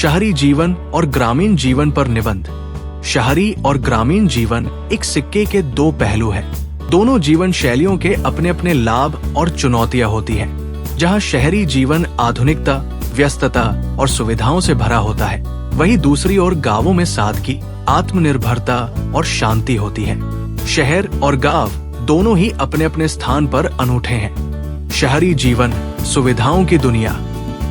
शहरी जीवन और ग्रामीण जीवन पर निबंध। शहरी और ग्रामीण जीवन एक सिक्के के दो पहलू हैं। दोनों जीवन शैलियों के अपने अपने लाभ और चुनौतियां होती हैं। जहां शहरी जीवन आधुनिकता, व्यस्तता और सुविधाओं से भरा होता है, वहीं दूसरी ओर गांवों में सादगी, आत्मनिर्भरता और शांति होती है। शहर और गांव दोनों ही अपने अपने स्थान पर अनूठे हैं। शहरी जीवन सुविधाओं की दुनिया।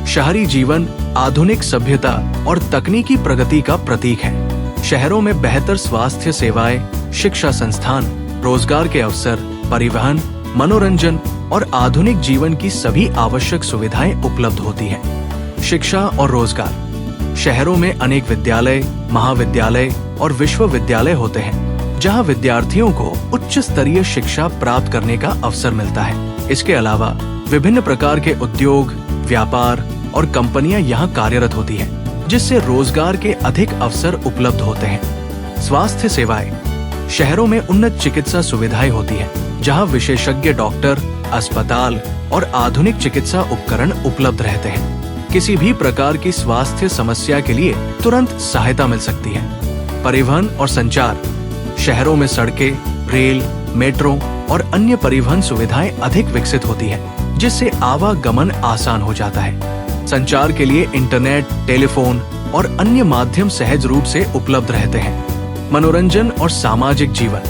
शहरी जीवन आधुनिक सभ्यता और तकनीकी प्रगति का प्रतीक है। शहरों में बेहतर स्वास्थ्य सेवाएं, शिक्षा संस्थान, रोजगार के अवसर, परिवहन, मनोरंजन और आधुनिक जीवन की सभी आवश्यक सुविधाएं उपलब्ध होती हैं। शिक्षा और रोजगार। शहरों में अनेक विद्यालय, महाविद्यालय और विश्वविद्यालय होते हैं, जहां विद्यार्थियों को उच्च स्तरीय शिक्षा प्राप्त करने का अवसर मिलता है। इसके अलावा विभिन्न प्रकार के उद्योग, व्यापार और कंपनियां यहां कार्यरत होती हैं, जिससे रोजगार के अधिक अवसर उपलब्ध होते हैं। स्वास्थ्य सेवाएं। शहरों में उन्नत चिकित्सा सुविधाएं होती हैं, जहां विशेषज्ञ डॉक्टर, अस्पताल और आधुनिक चिकित्सा उपकरण उपलब्ध रहते हैं। किसी भी प्रकार की स्वास्थ्य समस्या के लिए तुरंत सहायता मिल सकती है। परिवहन और संचार। शहरों में सड़कें, रेल, मेट्रो और अन्य परिवहन सुविधाएं अधिक विकसित होती हैं, जिससे आवागमन आसान हो जाता है। संचार के लिए इंटरनेट, टेलीफोन और अन्य माध्यम सहज रूप से उपलब्ध रहते हैं। मनोरंजन और सामाजिक जीवन।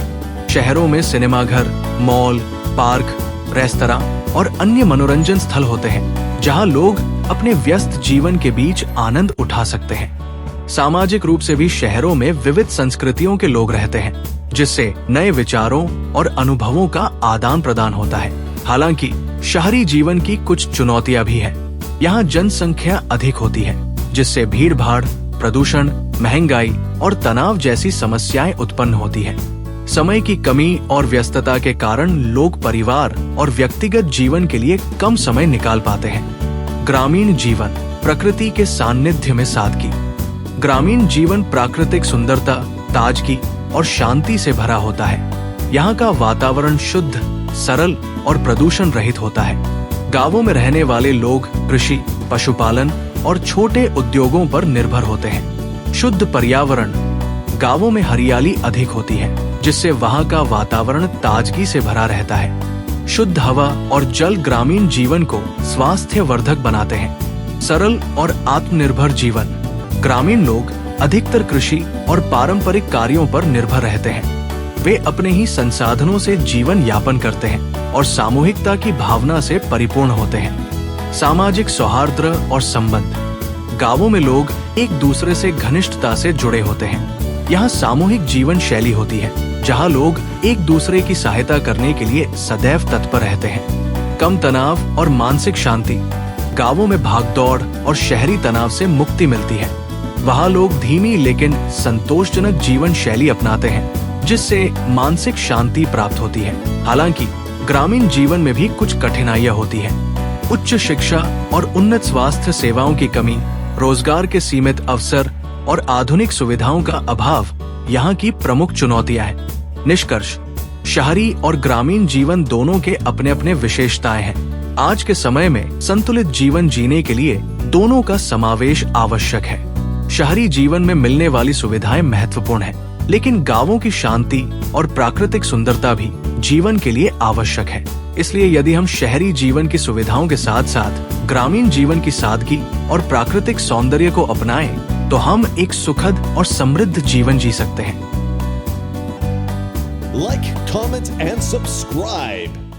शहरों में सिनेमाघर, मॉल, पार्क, रेस्तरां और अन्य मनोरंजन स्थल होते हैं, जहां लोग अपने व्यस्त जीवन के बीच आनंद उठा सकते हैं। सामाजिक रूप से भी शहरों में विविध संस्कृतियों के लोग रहते हैं, जिससे नए विचारों और अनुभवों का आदान प्रदान होता है। हालांकि शहरी जीवन की कुछ चुनौतियां भी हैं। यहाँ जनसंख्या अधिक होती है, जिससे भीड़ भाड़, प्रदूषण, महंगाई और तनाव जैसी समस्याएं उत्पन्न होती है। समय की कमी और व्यस्तता के कारण लोग परिवार और व्यक्तिगत जीवन के लिए कम समय निकाल पाते हैं। ग्रामीण जीवन प्रकृति के सानिध्य में सादगी। ग्रामीण जीवन प्राकृतिक सुंदरता, ताजगी और शांति से भरा होता है। यहाँ का वातावरण शुद्ध, सरल और प्रदूषण रहित होता है। गांवों में रहने वाले लोग कृषि, पशुपालन और छोटे उद्योगों पर निर्भर होते हैं। शुद्ध पर्यावरण। गांवों में हरियाली अधिक होती है, जिससे वहां का वातावरण ताजगी से भरा रहता है। शुद्ध हवा और जल ग्रामीण जीवन को स्वास्थ्यवर्धक बनाते हैं। सरल और आत्मनिर्भर जीवन। ग्रामीण लोग अधिकतर कृषि और पारंपरिक कार्यों पर निर्भर रहते हैं। वे अपने ही संसाधनों से जीवन यापन करते हैं और सामूहिकता की भावना से परिपूर्ण होते हैं। सामाजिक सौहार्द और संबंध। गांवों में लोग एक दूसरे से घनिष्ठता से जुड़े होते हैं। यहाँ सामूहिक जीवन शैली होती है, जहाँ लोग एक दूसरे की सहायता करने के लिए सदैव तत्पर रहते हैं। कम तनाव और मानसिक शांति। गांवों में भागदौड़ और शहरी तनाव से मुक्ति मिलती है। वहाँ लोग धीमी लेकिन संतोषजनक जीवन शैली अपनाते हैं, जिससे मानसिक शांति प्राप्त होती है। हालांकि ग्रामीण जीवन में भी कुछ कठिनाइयां होती हैं। उच्च शिक्षा और उन्नत स्वास्थ्य सेवाओं की कमी, रोजगार के सीमित अवसर और आधुनिक सुविधाओं का अभाव यहाँ की प्रमुख चुनौतियां हैं। निष्कर्ष, शहरी और ग्रामीण जीवन दोनों के अपने अपने विशेषताएं हैं। आज के समय में संतुलित जीवन जीने के लिए दोनों का समावेश आवश्यक है। शहरी जीवन में मिलने वाली सुविधाएं महत्वपूर्ण हैं, लेकिन गांवों की शांति और प्राकृतिक सुंदरता भी जीवन के लिए आवश्यक है। इसलिए यदि हम शहरी जीवन की सुविधाओं के साथ साथ ग्रामीण जीवन की सादगी और प्राकृतिक सौंदर्य को अपनाएं, तो हम एक सुखद और समृद्ध जीवन जी सकते हैं। Like, comment and subscribe.